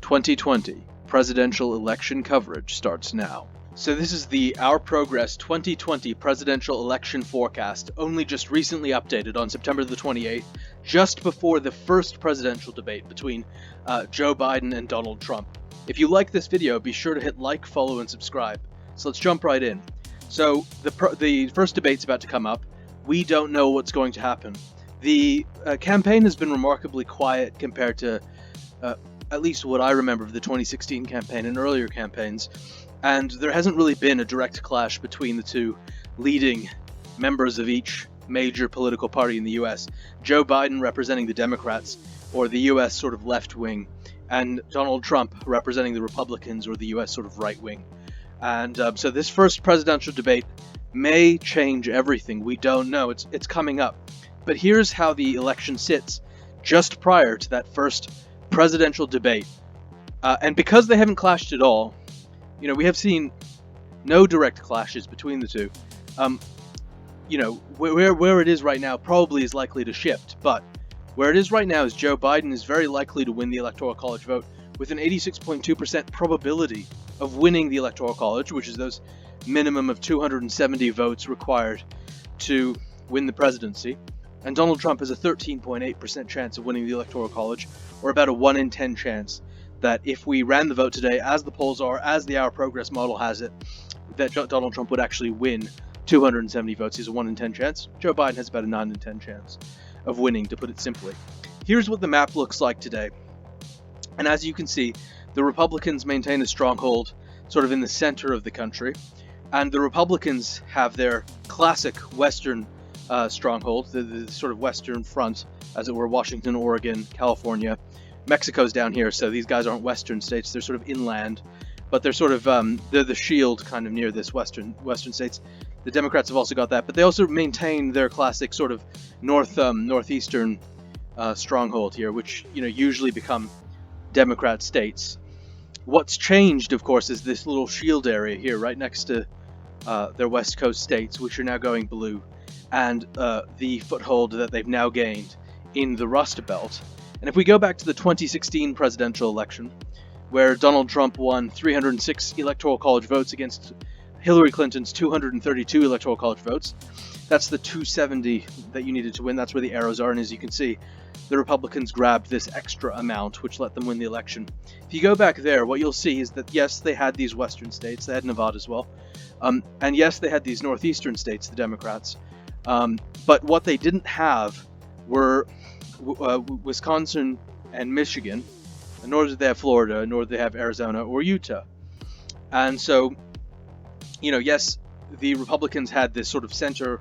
2020 presidential election coverage starts now. So this is the Our Progress 2020 presidential election forecast, only just recently updated on September the 28th, just before the first presidential debate between Joe Biden and Donald Trump. If you like this video, be sure to hit like, follow, and subscribe. So let's jump right in. So the first debate's about to come up. We don't know what's going to happen. The campaign has been remarkably quiet compared to at least what I remember of the 2016 campaign and earlier campaigns. And there hasn't really been a direct clash between the two leading members of each major political party in the US. Joe Biden representing the Democrats, or the US sort of left wing, and Donald Trump representing the Republicans, or the US sort of right wing. And so this first presidential debate may change everything. We don't know. It's coming up. But here's how the election sits just prior to that first presidential debate. And because they haven't clashed at all, you know, we have seen no direct clashes between the two. You know, where it is right now probably is likely to shift, but where it is right now is Joe Biden is very likely to win the Electoral College vote with an 86.2% probability of winning the Electoral College, which is those minimum of 270 votes required to win the presidency. And Donald Trump has a 13.8% chance of winning the Electoral College, or about a 1 in 10 chance that if we ran the vote today, as the polls are, as the Our Progress model has it, that Donald Trump would actually win 270 votes. He's a 1 in 10 chance. Joe Biden has about a 9 in 10 chance of winning, to put it simply. Here's what the map looks like today. And as you can see, the Republicans maintain a stronghold sort of in the center of the country. And the Republicans have their classic Western stronghold, the sort of Western front, as it were, Washington, Oregon, California. Mexico's down here, so these guys aren't Western states. They're sort of inland, but they're sort of they're the shield kind of near this Western states. The Democrats have also got that, but they also maintain their classic sort of northeastern stronghold here, which usually become Democrat states. What's changed, of course, is this little shield area here, right next to their West Coast states, which are now going blue, and the foothold that they've now gained in the Rust Belt. And if we go back to the 2016 presidential election, where Donald Trump won 306 Electoral College votes against Hillary Clinton's 232 Electoral College votes, that's the 270 that you needed to win. That's where the arrows are, and as you can see, the Republicans grabbed this extra amount, which let them win the election. If you go back there, what you'll see is that, yes, they had these western states, they had Nevada as well, and yes, they had these northeastern states, the Democrats, but what they didn't have were Wisconsin and Michigan, nor did they have Florida, nor did they have Arizona or Utah. And so, yes, the Republicans had this sort of center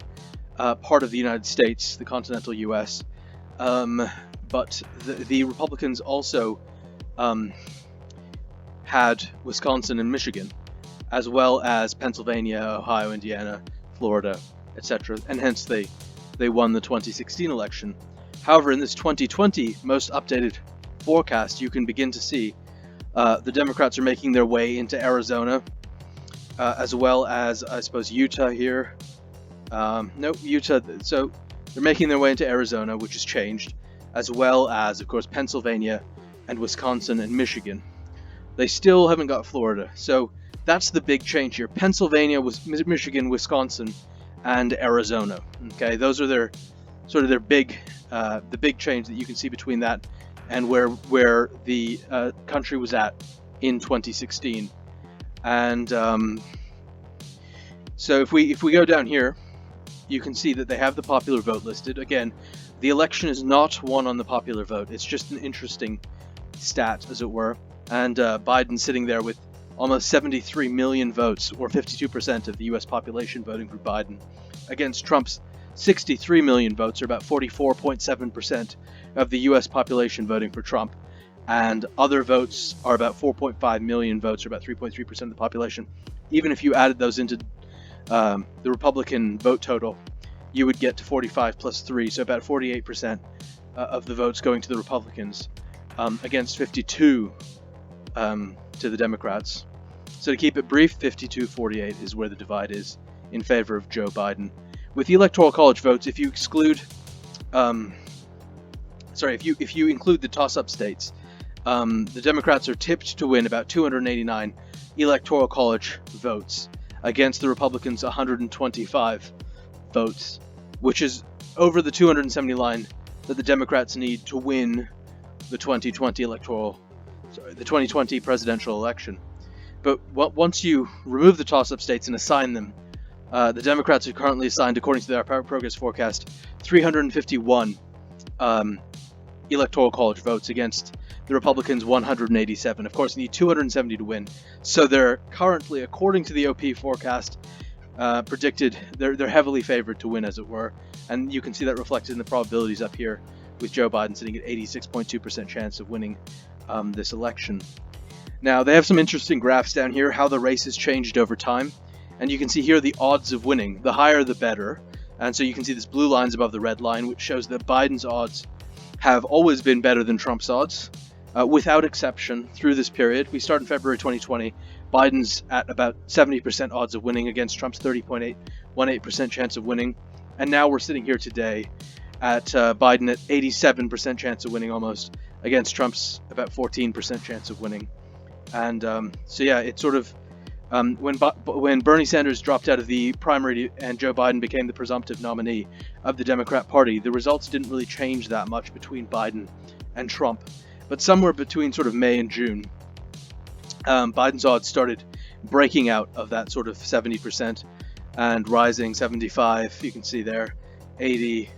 part of the United States, the continental U.S., but the Republicans also had Wisconsin and Michigan, as well as Pennsylvania, Ohio, Indiana, Florida, etc., and hence they won the 2016 election. However, in this 2020 most updated forecast, you can begin to see the Democrats are making their way into Arizona, as well as, I suppose, Utah here. Utah. So they're making their way into Arizona, which has changed, as well as, of course, Pennsylvania and Wisconsin and Michigan. They still haven't got Florida. So that's the big change here. Pennsylvania, Michigan, Wisconsin, and Arizona. Okay, those are their big, the big change that you can see between that and where the country was at in 2016. And so if we go down here, you can see that they have the popular vote listed. Again, the election is not won on the popular vote. It's just an interesting stat, as it were. And Biden sitting there with almost 73 million votes, or 52% of the U.S. population voting for Biden, against Trump's 63 million votes, or about 44.7% of the U.S. population voting for Trump. And other votes are about 4.5 million votes, or about 3.3% of the population. Even if you added those into the Republican vote total, you would get to 45 plus 3, so about 48% of the votes going to the Republicans, against 52 to the Democrats. So to keep it brief, 52-48 is where the divide is in favor of Joe Biden. With the Electoral College votes, if you exclude, if you include the toss-up states The Democrats are tipped to win about 289 electoral college votes against the Republicans' 125 votes, which is over the 270 line that the Democrats need to win the 2020 presidential election. But once you remove the toss-up states and assign them, the Democrats are currently assigned, according to their progress forecast, 351 electoral college votes against the Republicans' 187. Of course, they need 270 to win. So they're currently, according to the OP forecast, predicted they're heavily favored to win, as it were. And you can see that reflected in the probabilities up here, with Joe Biden sitting at 86.2% chance of winning this election. Now, they have some interesting graphs down here, how the race has changed over time. And you can see here the odds of winning. The higher, the better. And so you can see this blue line's above the red line, which shows that Biden's odds have always been better than Trump's odds, without exception through this period. We start in February 2020. Biden's at about 70% odds of winning against Trump's 30.18% chance of winning. And now we're sitting here today at Biden at 87% chance of winning almost, against Trump's about 14% chance of winning. And so yeah, it's sort of when Bernie Sanders dropped out of the primary and Joe Biden became the presumptive nominee of the Democrat Party, the results didn't really change that much between Biden and Trump. But somewhere between sort of May and June, Biden's odds started breaking out of that sort of 70% and rising. 75, you can see there, 80,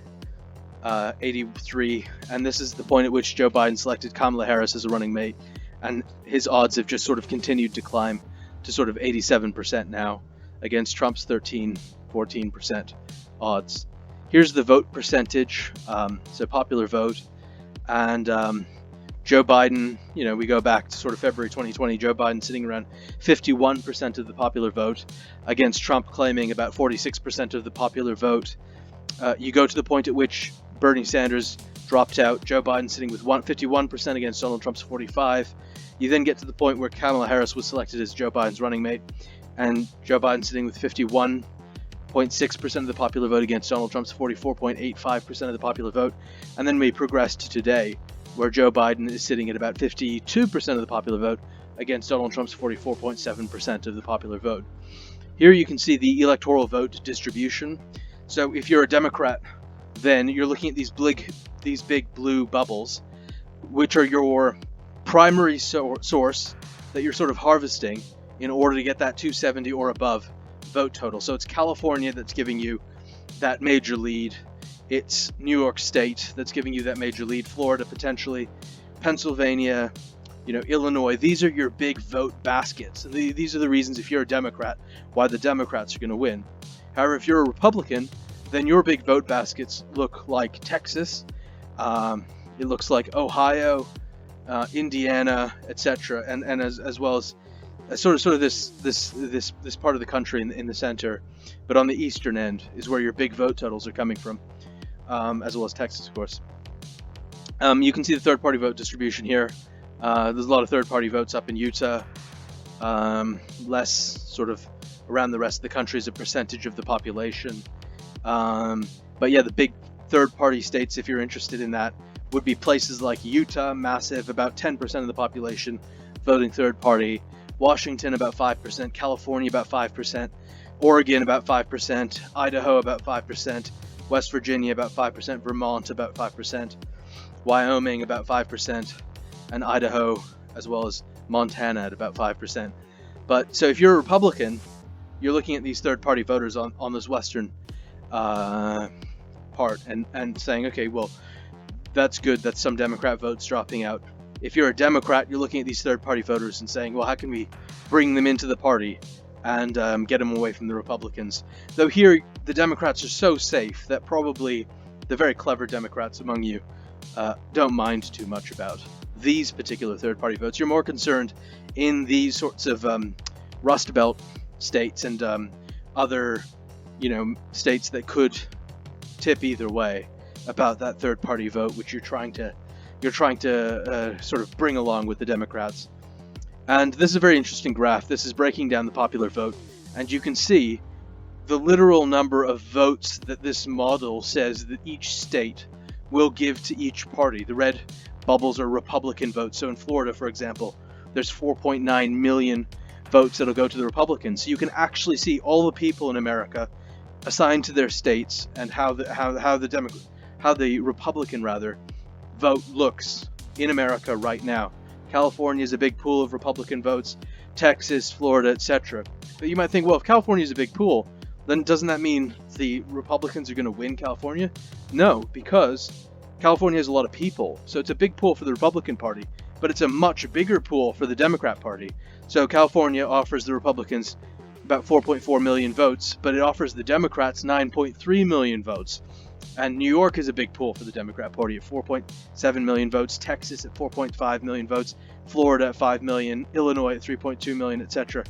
83, and this is the point at which Joe Biden selected Kamala Harris as a running mate, and his odds have just sort of continued to climb to sort of 87% now against Trump's 14% odds. Here's the vote percentage, so popular vote, and Joe Biden, we go back to sort of February 2020, Joe Biden sitting around 51% of the popular vote against Trump claiming about 46% of the popular vote. You go to the point at which Bernie Sanders dropped out, Joe Biden sitting with 51% against Donald Trump's 45%. You then get to the point where Kamala Harris was selected as Joe Biden's running mate, and Joe Biden sitting with 51.6% of the popular vote against Donald Trump's 44.85% of the popular vote. And then we progressed to today, where Joe Biden is sitting at about 52% of the popular vote against Donald Trump's 44.7% of the popular vote. Here you can see the electoral vote distribution. So if you're a Democrat, then you're looking at these big blue bubbles, which are your primary source that you're sort of harvesting in order to get that 270 or above vote total. So it's California that's giving you that major lead. It's New York State that's giving you that major lead. Florida potentially, Pennsylvania, Illinois. These are your big vote baskets. These are the reasons, if you're a Democrat, why the Democrats are going to win. However, if you're a Republican, then your big vote baskets look like Texas. It looks like Ohio, Indiana, etc., and as well as sort of this part of the country in the center, but on the eastern end is where your big vote totals are coming from, as well as Texas, of course. You can see the third-party vote distribution here. There's a lot of third-party votes up in Utah, less sort of around the rest of the country as a percentage of the population. But yeah, the big third-party states, if you're interested in that, would be places like Utah, massive, about 10% of the population voting third party, Washington about 5%, California about 5%, Oregon about 5%, Idaho about 5%, West Virginia about 5%, Vermont about 5%, Wyoming about 5%, and Idaho as well as Montana at about 5%. But so if you're a Republican, you're looking at these third party voters on this western part and saying, okay, well, that's good, that's some Democrat votes dropping out. If you're a Democrat, you're looking at these third-party voters and saying, well, how can we bring them into the party and get them away from the Republicans? Though here, the Democrats are so safe that probably the very clever Democrats among you don't mind too much about these particular third-party votes. You're more concerned in these sorts of Rust Belt states and other, states that could tip either way about that third-party vote, which you're trying to sort of bring along with the Democrats. And this is a very interesting graph. This is breaking down the popular vote, and you can see the literal number of votes that this model says that each state will give to each party. The red bubbles are Republican votes. So in Florida, for example, there's 4.9 million votes that'll go to the Republicans. So you can actually see all the people in America assigned to their states and how the Republican vote looks in America right now. California is a big pool of Republican votes, Texas, Florida, etc. But you might think, well, if California is a big pool, then doesn't that mean the Republicans are going to win California? No, because California has a lot of people, so it's a big pool for the Republican Party, but it's a much bigger pool for the Democrat Party. So California offers the Republicans about 4.4 million votes, but it offers the Democrats 9.3 million votes. And New York is a big pool for the Democrat Party at 4.7 million votes, Texas at 4.5 million votes, Florida at 5 million, Illinois at 3.2 million, etc.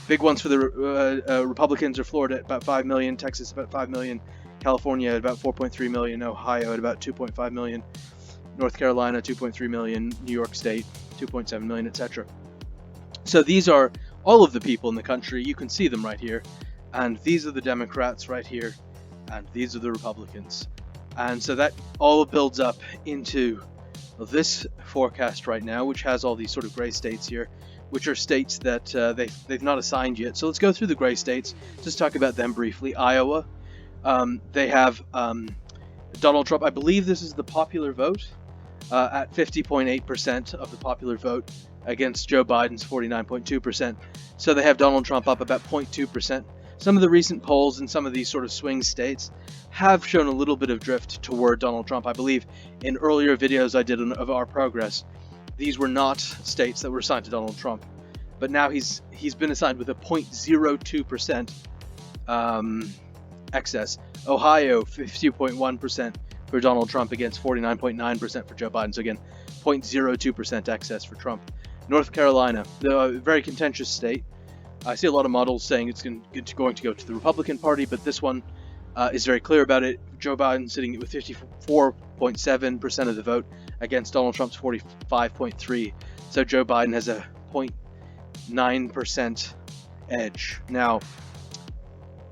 Big ones for the Republicans are Florida at about 5 million, Texas about 5 million, California at about 4.3 million, Ohio at about 2.5 million, North Carolina 2.3 million, New York State 2.7 million, etc. So these are all of the people in the country. You can see them right here, and these are the Democrats right here, and these are the Republicans. And so that all builds up into this forecast right now, which has all these sort of gray states here, which are states that they've not assigned yet. So let's go through the gray states, just talk about them briefly. Iowa, they have Donald Trump. I believe this is the popular vote at 50.8% of the popular vote against Joe Biden's 49.2%. So they have Donald Trump up about 0.2%. Some of the recent polls in some of these sort of swing states have shown a little bit of drift toward Donald Trump. I believe in earlier videos I did of our progress, these were not states that were assigned to Donald Trump, but now he's been assigned with a 0.02% excess. Ohio, 50.1% for Donald Trump against 49.9% for Joe Biden. So again, 0.02% excess for Trump. North Carolina, the very contentious state. I see a lot of models saying it's going to go to the Republican Party, but this one is very clear about it. Joe Biden sitting with 54.7% of the vote against Donald Trump's 45.3%. So Joe Biden has a 0.9% edge. Now,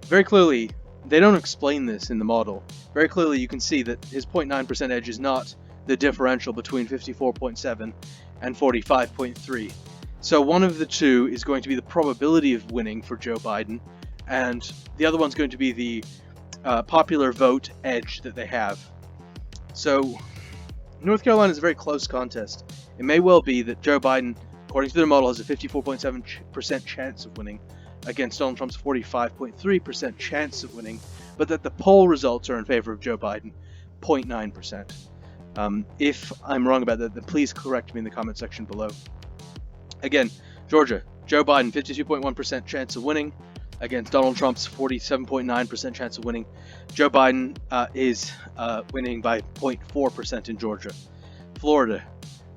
very clearly, they don't explain this in the model. Very clearly, you can see that his 0.9% edge is not the differential between 54.7 and 45.3. So one of the two is going to be the probability of winning for Joe Biden, and the other one's going to be the popular vote edge that they have. So North Carolina is a very close contest. It may well be that Joe Biden, according to their model, has a 54.7% chance of winning against Donald Trump's 45.3% chance of winning, but that the poll results are in favor of Joe Biden, 0.9%. If I'm wrong about that, then please correct me in the comment section below. Again, Georgia, Joe Biden, 52.1% chance of winning against Donald Trump's 47.9% chance of winning. Joe Biden is winning by 0.4% in Georgia. Florida,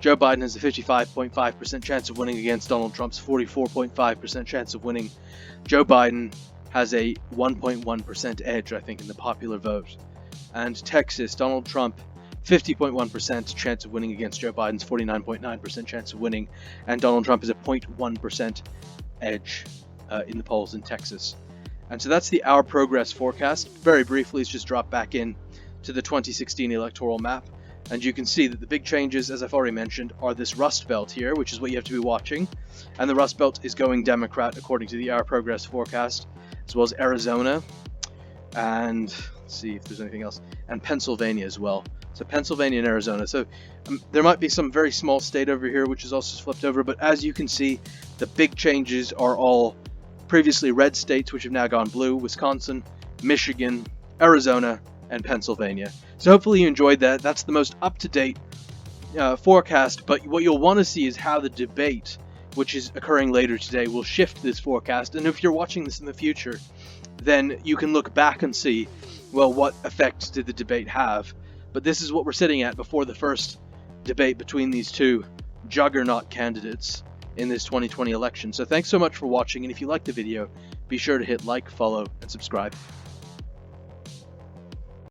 Joe Biden has a 55.5% chance of winning against Donald Trump's 44.5% chance of winning. Joe Biden has a 1.1% edge, I think, in the popular vote. And Texas, Donald Trump, 50.1% chance of winning against Joe Biden's 49.9% chance of winning, and Donald Trump is a 0.1% edge in the polls in Texas. And so that's the Our Progress forecast. Very briefly, it's just dropped back in to the 2016 electoral map, and you can see that the big changes, as I've already mentioned, are this Rust Belt here, which is what you have to be watching, and the Rust Belt is going Democrat according to the Our Progress forecast, as well as Arizona, and let's see if there's anything else, and Pennsylvania as well. So Pennsylvania and Arizona. So there might be some very small state over here which is also flipped over, but as you can see, the big changes are all previously red states which have now gone blue: Wisconsin, Michigan, Arizona, and Pennsylvania. So hopefully you enjoyed that. That's the most up-to-date forecast, but what you'll want to see is how the debate, which is occurring later today, will shift this forecast. And if you're watching this in the future, then you can look back and see, well, what effect did the debate have? But this is what we're sitting at before the first debate between these two juggernaut candidates in this 2020 election. So thanks so much for watching, and if you liked the video, be sure to hit like, follow, and subscribe.